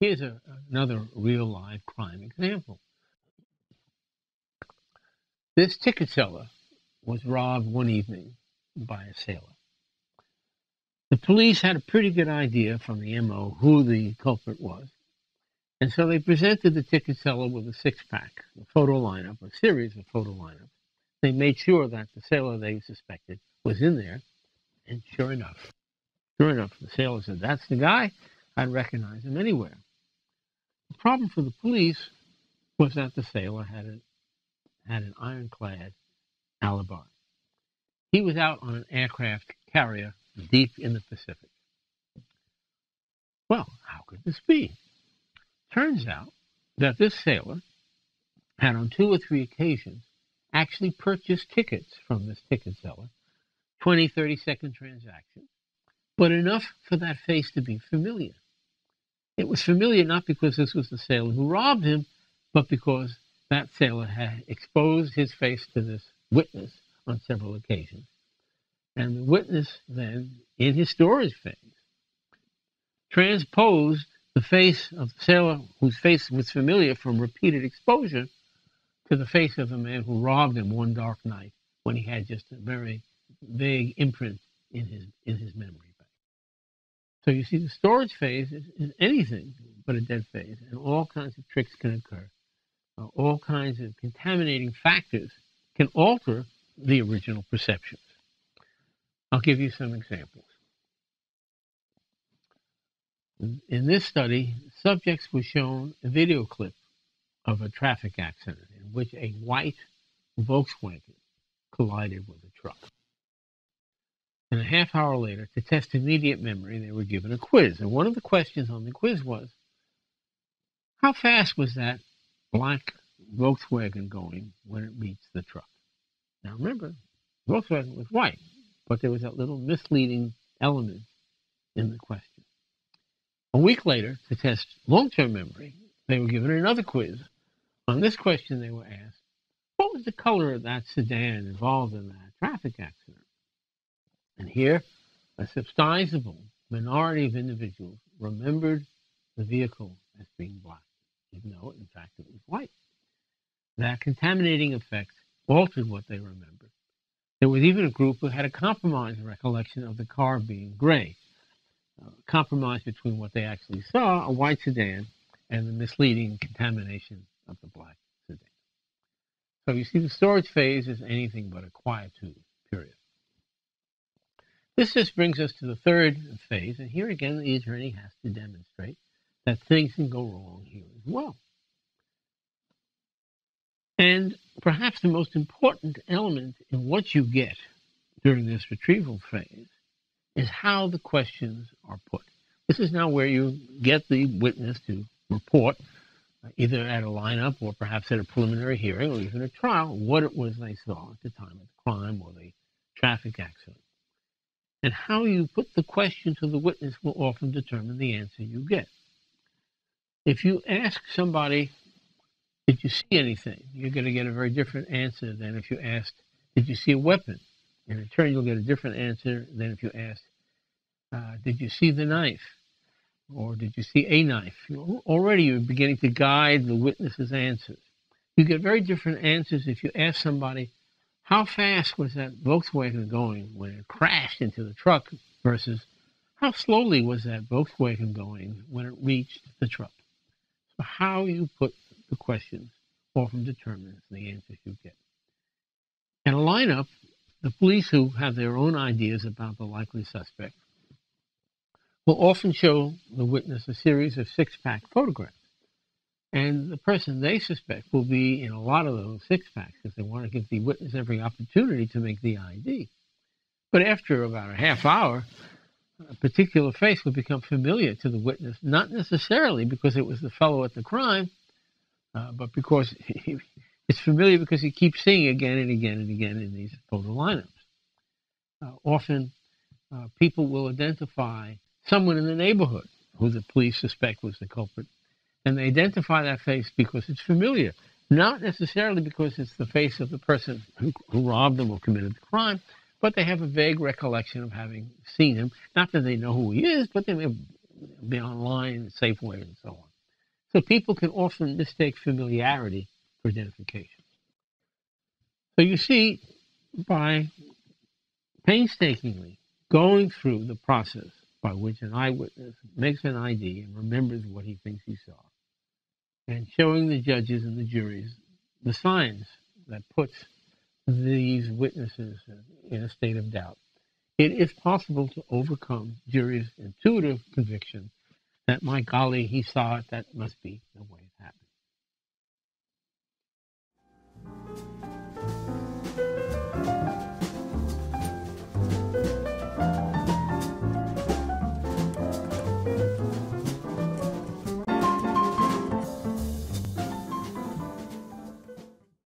Here's another real live crime example. This ticket seller was robbed one evening by a sailor. The police had a pretty good idea from the MO who the culprit was, and so they presented the ticket seller with a six-pack, a photo lineup, a series of photo lineups. They made sure that the sailor they suspected was in there, and sure enough, the sailor said, "That's the guy. I'd recognize him anywhere." The problem for the police was that the sailor had an ironclad alibi. He was out on an aircraft carrier deep in the Pacific. Well, how could this be? Turns out that this sailor had on 2 or 3 occasions actually purchased tickets from this ticket seller, 20, 30-second transactions, but enough for that face to be familiar. It was familiar not because this was the sailor who robbed him, but because that sailor had exposed his face to this witness on several occasions. And the witness then, in his storage phase, transposed the face of the sailor whose face was familiar from repeated exposure to the face of the man who robbed him one dark night when he had just a very vague imprint in his memory bank. So you see, the storage phase is anything but a dead phase, and all kinds of tricks can occur. All kinds of contaminating factors can alter the original perceptions. I'll give you some examples. In this study, subjects were shown a video clip of a traffic accident in which a white Volkswagen collided with a truck. And a half hour later, to test immediate memory, they were given a quiz. And one of the questions on the quiz was, how fast was that black Volkswagen going when it meets the truck? Now remember, Volkswagen was white, but there was that little misleading element in the question. A week later, to test long-term memory, they were given another quiz. On this question, they were asked, what was the color of that sedan involved in that traffic accident? And here, a substantial minority of individuals remembered the vehicle as being black, even though, in fact, it was white. That contaminating effect altered what they remembered. There was even a group who had a compromised recollection of the car being gray, a compromise between what they actually saw, a white sedan, and the misleading contamination of the black sedan. So you see, the storage phase is anything but a quietude period. This just brings us to the third phase, and here again the attorney has to demonstrate that things can go wrong here as well. And perhaps the most important element in what you get during this retrieval phase is how the questions are put. This is now where you get the witness to report, either at a lineup or perhaps at a preliminary hearing or even a trial, what it was they saw at the time of the crime or the traffic accident. And how you put the question to the witness will often determine the answer you get. If you ask somebody, did you see anything? You're going to get a very different answer than if you asked, did you see a weapon? And in turn, you'll get a different answer than if you asked, did you see the knife? Or did you see a knife? Already you're beginning to guide the witness's answers. You get very different answers if you ask somebody, how fast was that Volkswagen going when it crashed into the truck versus how slowly was that Volkswagen going when it reached the truck? So how you put the questions often determines the answers you get. In a lineup, the police, who have their own ideas about the likely suspect, will often show the witness a series of six-pack photographs. And the person they suspect will be in a lot of those six-packs because they want to give the witness every opportunity to make the ID. But after about a half hour, a particular face will become familiar to the witness, not necessarily because it was the fellow at the crime, but because it's familiar because he keeps seeing it again and again and again in these photo lineups. Often, people will identify someone in the neighborhood who the police suspect was the culprit, and they identify that face because it's familiar, not necessarily because it's the face of the person who robbed them or committed the crime, but they have a vague recollection of having seen him. Not that they know who he is, but they may be online, Safeway, and so on. So people can often mistake familiarity for identification. So you see, by painstakingly going through the process by which an eyewitness makes an ID and remembers what he thinks he saw, and showing the judges and the juries the signs that puts these witnesses in a state of doubt, it is possible to overcome juries' intuitive conviction that, my golly, he saw it, that must be the way it happened.